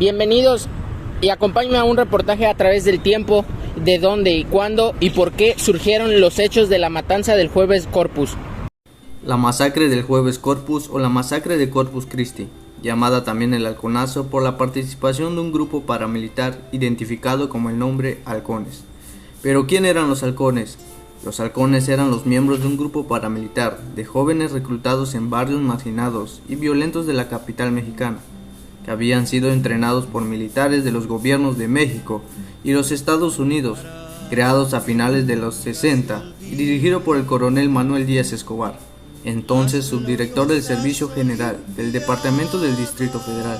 Bienvenidos y acompáñenme a un reportaje a través del tiempo de dónde y cuándo y por qué surgieron los hechos de la matanza del Jueves Corpus. La masacre del Jueves Corpus o la masacre de Corpus Christi, llamada también el Halconazo por la participación de un grupo paramilitar identificado como el nombre Halcones. Pero ¿quién eran los halcones? Los halcones eran los miembros de un grupo paramilitar de jóvenes reclutados en barrios marginados y violentos de la capital mexicana, que habían sido entrenados por militares de los gobiernos de México y los Estados Unidos, creados a finales de los 60 y dirigido por el coronel Manuel Díaz Escobar, entonces subdirector del Servicio General del Departamento del Distrito Federal.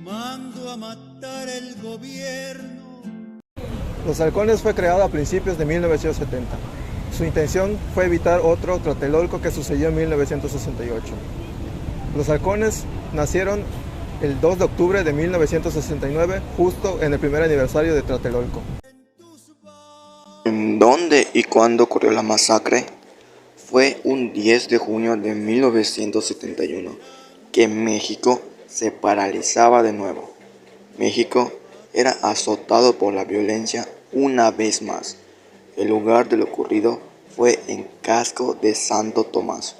Mando a matar el gobierno. Los Halcones fue creado a principios de 1970. Su intención fue evitar otro Tlatelolco que sucedió en 1968. Los Halcones nacieron el 2 de octubre de 1969, justo en el primer aniversario de Tlatelolco. ¿En dónde y cuándo ocurrió la masacre? Fue un 10 de junio de 1971 que México se paralizaba de nuevo. México era azotado por la violencia una vez más. El lugar de lo ocurrido fue en Casco de Santo Tomás,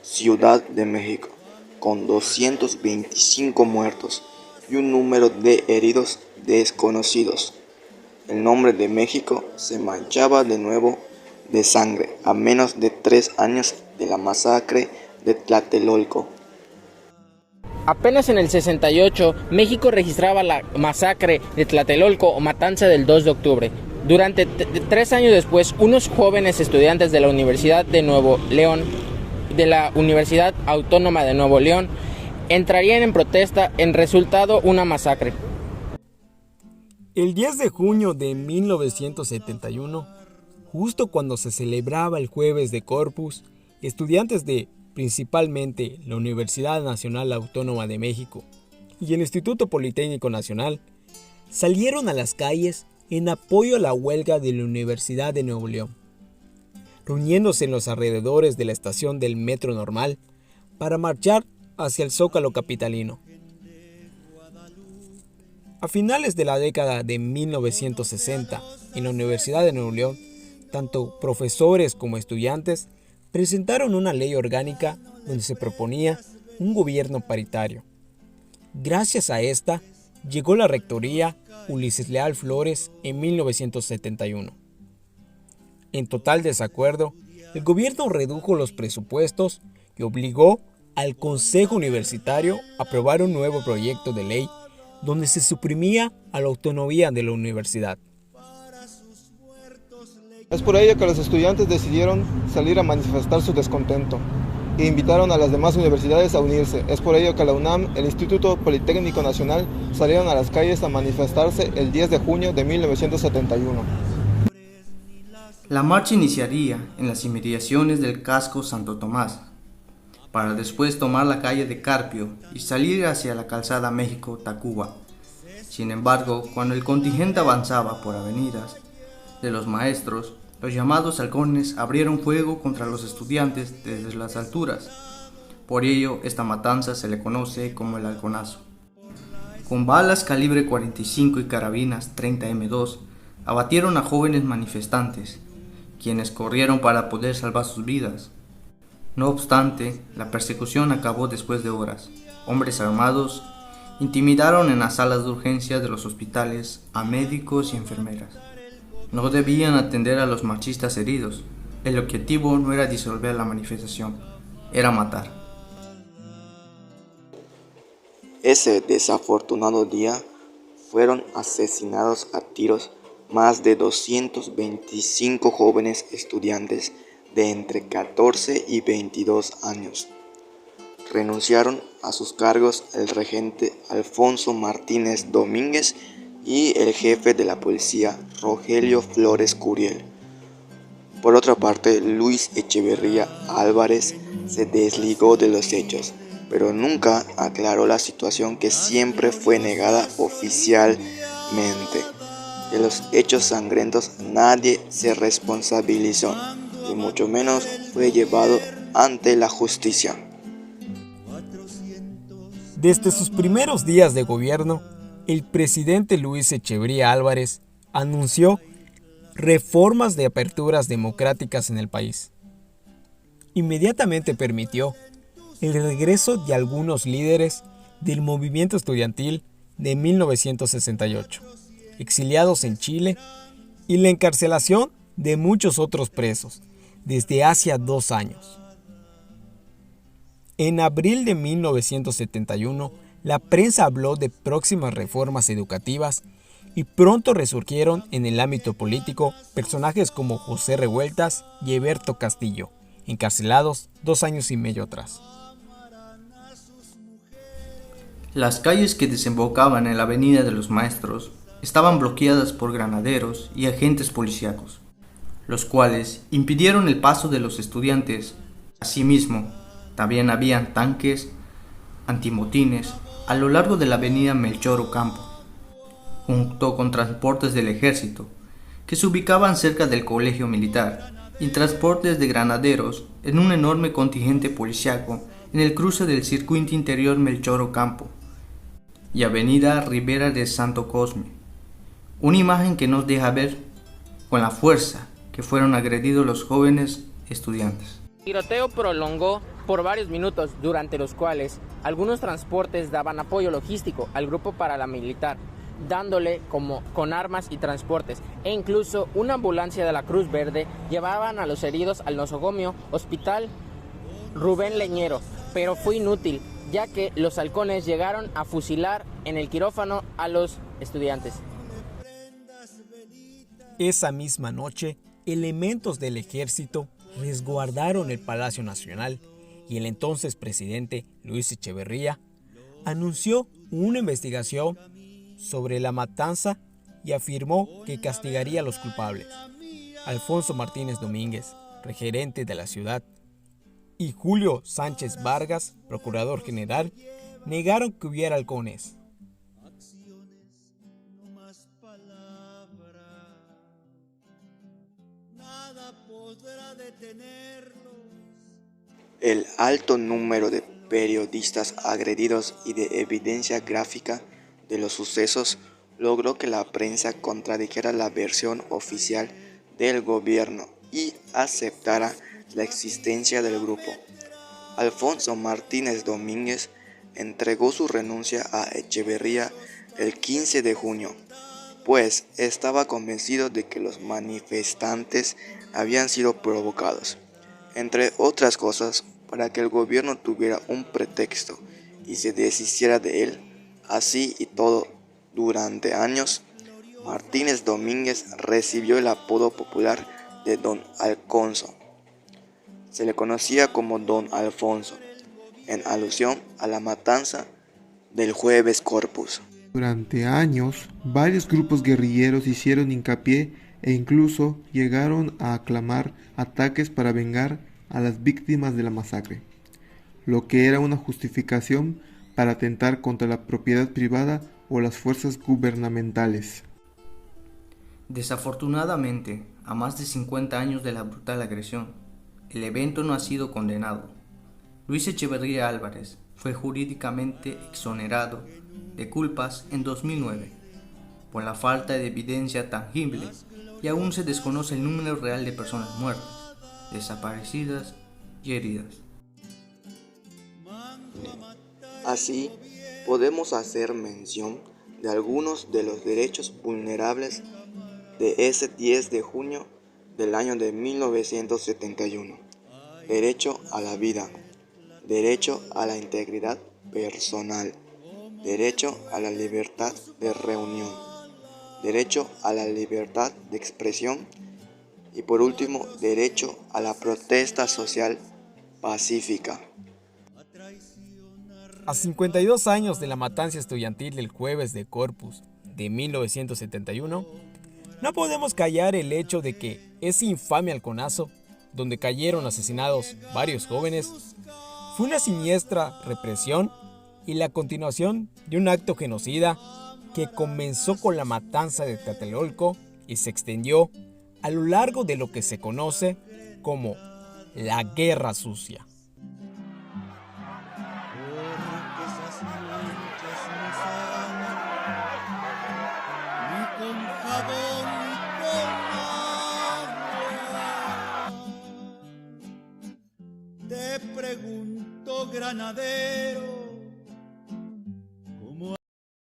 Ciudad de México, con 225 muertos y un número de heridos desconocidos. El nombre de México se manchaba de nuevo de sangre a menos de 3 años de la masacre de Tlatelolco. Apenas en el 68, México registraba la masacre de Tlatelolco o matanza del 2 de octubre. Durante 3 años después, unos jóvenes estudiantes de la Universidad de Nuevo León, de la Universidad Autónoma de Nuevo León, entrarían en protesta, en resultado una masacre. El 10 de junio de 1971, justo cuando se celebraba el Jueves de Corpus, estudiantes de principalmente la Universidad Nacional Autónoma de México y el Instituto Politécnico Nacional, salieron a las calles en apoyo a la huelga de la Universidad de Nuevo León, reuniéndose en los alrededores de la estación del Metro Normal para marchar hacia el Zócalo capitalino. A finales de la década de 1960, en la Universidad de Nuevo León, tanto profesores como estudiantes presentaron una ley orgánica donde se proponía un gobierno paritario. Gracias a esta, llegó la rectoría Ulises Leal Flores en 1971. En total desacuerdo, el gobierno redujo los presupuestos y obligó al Consejo Universitario a aprobar un nuevo proyecto de ley donde se suprimía a la autonomía de la universidad. Es por ello que los estudiantes decidieron salir a manifestar su descontento e invitaron a las demás universidades a unirse. Es por ello que la UNAM, el Instituto Politécnico Nacional, salieron a las calles a manifestarse el 10 de junio de 1971. La marcha iniciaría en las inmediaciones del Casco Santo Tomás, para después tomar la calle de Carpio y salir hacia la calzada México-Tacuba. Sin embargo, cuando el contingente avanzaba por avenidas de los maestros, los llamados halcones abrieron fuego contra los estudiantes desde las alturas. Por ello, esta matanza se le conoce como el Halconazo. Con balas calibre 45 y carabinas 30 M2, abatieron a jóvenes manifestantes, quienes corrieron para poder salvar sus vidas. No obstante, la persecución acabó después de horas. Hombres armados intimidaron en las salas de urgencia de los hospitales a médicos y enfermeras. No debían atender a los marchistas heridos. El objetivo no era disolver la manifestación, era matar. Ese desafortunado día fueron asesinados a tiros más de 225 jóvenes estudiantes de entre 14 y 22 años. Renunciaron a sus cargos el regente Alfonso Martínez Domínguez y el jefe de la policía Rogelio Flores Curiel. Por otra parte, Luis Echeverría Álvarez se desligó de los hechos, pero nunca aclaró la situación que siempre fue negada oficialmente. De los hechos sangrientos nadie se responsabilizó, y mucho menos fue llevado ante la justicia. Desde sus primeros días de gobierno, el presidente Luis Echeverría Álvarez anunció reformas de aperturas democráticas en el país. Inmediatamente permitió el regreso de algunos líderes del movimiento estudiantil de 1968, exiliados en Chile, y la encarcelación de muchos otros presos desde hace 2 años. En abril de 1971, la prensa habló de próximas reformas educativas y pronto resurgieron en el ámbito político personajes como José Revueltas y Heberto Castillo, encarcelados 2 años y medio atrás. Las calles que desembocaban en la Avenida de los Maestros estaban bloqueadas por granaderos y agentes policíacos, los cuales impidieron el paso de los estudiantes. Asimismo, también habían tanques antimotines a lo largo de la Avenida Melchor Ocampo, junto con transportes del ejército, que se ubicaban cerca del colegio militar, y transportes de granaderos en un enorme contingente policíaco en el cruce del circuito interior Melchor Ocampo y Avenida Ribera de Santo Cosme. Una imagen que nos deja ver con la fuerza que fueron agredidos los jóvenes estudiantes. El tiroteo prolongó por varios minutos, durante los cuales algunos transportes daban apoyo logístico al grupo paramilitar, dándole con armas y transportes, e incluso una ambulancia de la Cruz Verde llevaban a los heridos al nosocomio Hospital Rubén Leñero, pero fue inútil, ya que los halcones llegaron a fusilar en el quirófano a los estudiantes. Esa misma noche, elementos del ejército resguardaron el Palacio Nacional y el entonces presidente Luis Echeverría anunció una investigación sobre la matanza y afirmó que castigaría a los culpables. Alfonso Martínez Domínguez, regente de la ciudad, y Julio Sánchez Vargas, procurador general, negaron que hubiera halcones. El alto número de periodistas agredidos y de evidencia gráfica de los sucesos logró que la prensa contradijera la versión oficial del gobierno y aceptara la existencia del grupo. Alfonso Martínez Domínguez entregó su renuncia a Echeverría el 15 de junio, pues estaba convencido de que los manifestantes habían sido provocados, entre otras cosas, para que el gobierno tuviera un pretexto y se deshiciera de él. Así y todo, durante años, Martínez Domínguez recibió el apodo popular de Don Alconso. Se le conocía como Don Alfonso, en alusión a la matanza del Jueves Corpus. Durante años, varios grupos guerrilleros hicieron hincapié e incluso llegaron a aclamar ataques para vengar a las víctimas de la masacre, lo que era una justificación para atentar contra la propiedad privada o las fuerzas gubernamentales. Desafortunadamente, a más de 50 años de la brutal agresión, el evento no ha sido condenado. Luis Echeverría Álvarez fue jurídicamente exonerado de culpas en 2009 por la falta de evidencia tangible, y aún se desconoce el número real de personas muertas, desaparecidas y heridas. Así, podemos hacer mención de algunos de los derechos vulnerables de ese 10 de junio del año de 1971. Derecho a la vida, derecho a la integridad personal, derecho a la libertad de reunión, derecho a la libertad de expresión y por último, derecho a la protesta social pacífica. A 52 años de la matanza estudiantil del Jueves de Corpus de 1971, no podemos callar el hecho de que ese infame halconazo, donde cayeron asesinados varios jóvenes, fue una siniestra represión y la continuación de un acto genocida que comenzó con la matanza de Tlatelolco y se extendió a lo largo de lo que se conoce como la Guerra Sucia. Te pregunto, granadero,